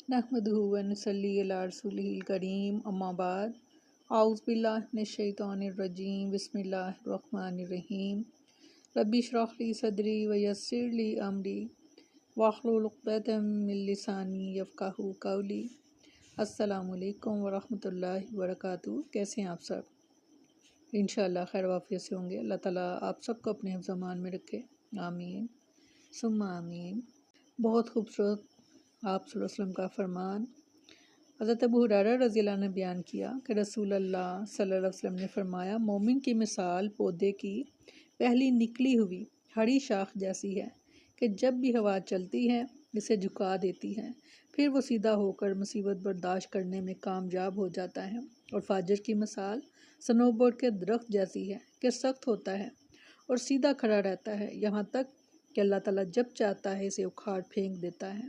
नहमदुहु व नसल्ली अला रसूलिहिल करीम अम्मा बाद औज़ु बिल्लाहि मिनश शैतानिर रजीम बिस्मिल्लाहिर रहमानिर रहीम रब्बि इश्रह ली सदरी व यस्सिर ली अमरी वाहलुल उक़दतम मिन लिसानी यफ़क़हू क़ौली। अस्सलामु अलैकुम व रहमतुल्लाहि व बरकातुहू। कैसे हैं आप सब? इंशाअल्लाह खैर वाफ़ियत से होंगे। अल्लाह ताला आप सबको अपने हिफ्ज़ अमान में रखे, आमीन सुम्मा आमीन। बहुत खूबसूरत आप सल्लल्लाहु अलैहि वसल्लम का फरमान हज़रत अबू हुरैरा रज़ियल्लाहु अन्हु ने बयान किया कि रसूल अल्लाह सल्लल्लाहु अलैहि वसल्लम ने फरमाया, मोमिन की मिसाल पौधे की पहली निकली हुई हरी शाख जैसी है कि जब भी हवा चलती है इसे झुका देती है, फिर वो सीधा होकर मुसीबत बर्दाश्त करने में कामयाब हो जाता है। और फाजिर की मिसाल सनोबर के दरख्त जैसी है कि सख्त होता है और सीधा खड़ा रहता है, यहाँ तक कि अल्लाह ताला जब चाहता है इसे उखाड़ फेंक देता है।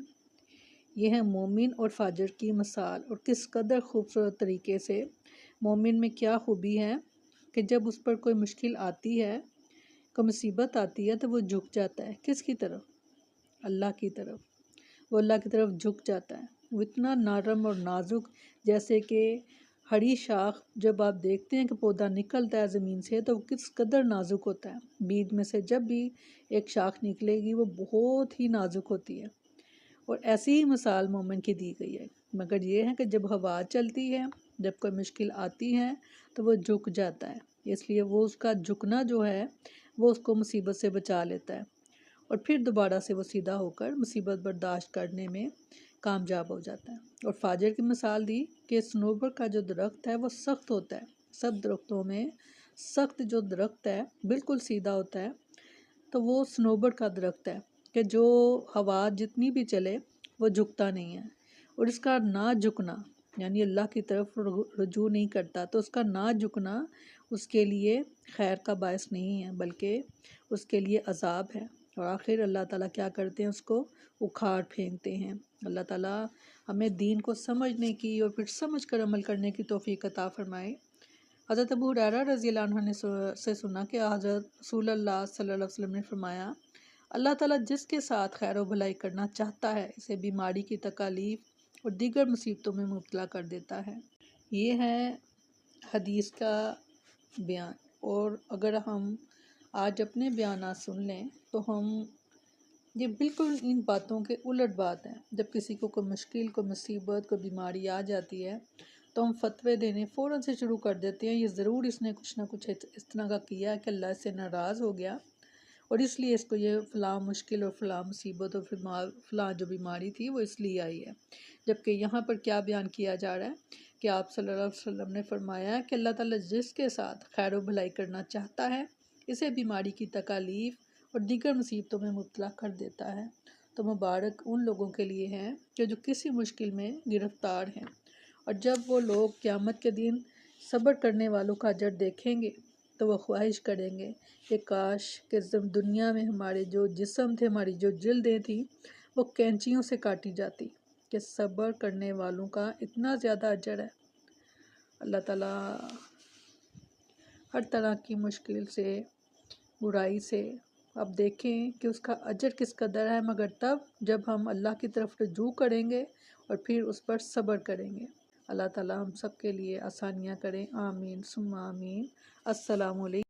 यह है मोमिन और फाजिर की मिसाल। और किस कदर खूबसूरत तरीके से मोमिन में क्या खूबी है कि जब उस पर कोई मुश्किल आती है, कोई मुसीबत आती है, तो वो झुक जाता है। किसकी तरफ? अल्लाह की तरफ। वो अल्लाह की तरफ झुक जाता है। वो इतना नरम और नाजुक, जैसे कि हरी शाख जब आप देखते हैं कि पौधा निकलता है ज़मीन से, तो वो किस कदर नाजुक होता है। बीज में से जब भी एक शाख निकलेगी वो बहुत ही नाजुक होती है। और ऐसी ही मिसाल मोमिन की दी गई है। मगर ये है कि जब हवा चलती है, जब कोई मुश्किल आती है, तो वो झुक जाता है। इसलिए वो उसका झुकना जो है वो उसको मुसीबत से बचा लेता है और फिर दोबारा से वो सीधा होकर मुसीबत बर्दाश्त करने में कामयाब हो जाता है। और फाजिर की मिसाल दी कि सनोबर का जो दरख्त है वो सख्त होता है। सब दरख्तों में सख्त जो दरख्त है बिल्कुल सीधा होता है, तो वो सनोबर का दरख्त है कि जो हवा जितनी भी चले वो झुकता नहीं है। और इसका ना झुकना यानी अल्लाह की तरफ रुजू नहीं करता, तो उसका ना झुकना उसके लिए खैर का बायस नहीं है, बल्कि उसके लिए अजाब है। और आखिर अल्लाह ताला क्या करते हैं? उसको उखाड़ फेंकते हैं। अल्लाह ताला हमें दीन को समझने की और फिर समझ कर अमल करने की तौफीक अता फरमाए। हज़रत अबू हुरैरा रज़ियल्लाहु अन्हु ने से सुना कि हज़रत रसूलुल्लाह सल्लल्लाहु अलैहि वसल्लम ने फरमाया, अल्लाह ताला जिसके साथ खैर व भलाई करना चाहता है इसे बीमारी की तकालीफ और दीगर मुसीबतों में मुब्तला कर देता है। ये है हदीस का बयान। और अगर हम आज अपने बयान सुन लें तो हम ये बिल्कुल इन बातों के उलट बात है। जब किसी को कोई मुश्किल, कोई मुसीबत, कोई बीमारी आ जाती है तो हम फतवे देने फ़ौरन से शुरू कर देते हैं, ये ज़रूर इसने कुछ ना कुछ इस तरह का किया कि अल्लाह से नाराज़ हो गया और इसलिए इसको ये फ़लाँ मुश्किल और फ़लाँ मुसीबत और फिर फ़लाँ जो बीमारी थी वो इसलिए आई है। जबकि यहाँ पर क्या बयान किया जा रहा है कि आप सल्लल्लाहु अलैहि वसल्लम ने फरमाया कि अल्लाह ताला जिसके साथ खैर व भलाई करना चाहता है इसे बीमारी की तकालीफ और दीगर मुसीबतों में मुब्तला कर देता है। तो मुबारक उन लोगों के लिए हैं कि जो किसी मुश्किल में गिरफ़्तार हैं। और जब वो लोग क़यामत के दिन सब्र करने वालों का अजर देखेंगे तो वह ख्वाहिश करेंगे कि काश कि जब दुनिया में हमारे जो जिस्म थे, हमारी जो जिल्दें थी, वो कैंचियों से काटी जाती, कि सब्र करने वालों का इतना ज़्यादा अजर है। अल्लाह ताला हर तरह की मुश्किल से, बुराई से अब देखें कि उसका अजर किस कदर है, मगर तब जब हम अल्लाह की तरफ रुजू करेंगे और फिर उस पर सब्र करेंगे। अल्लाह ताला हम सब के लिए आसानियाँ करें, आमीन सुम्मा आमीन। अस्सलामु अलैकुम।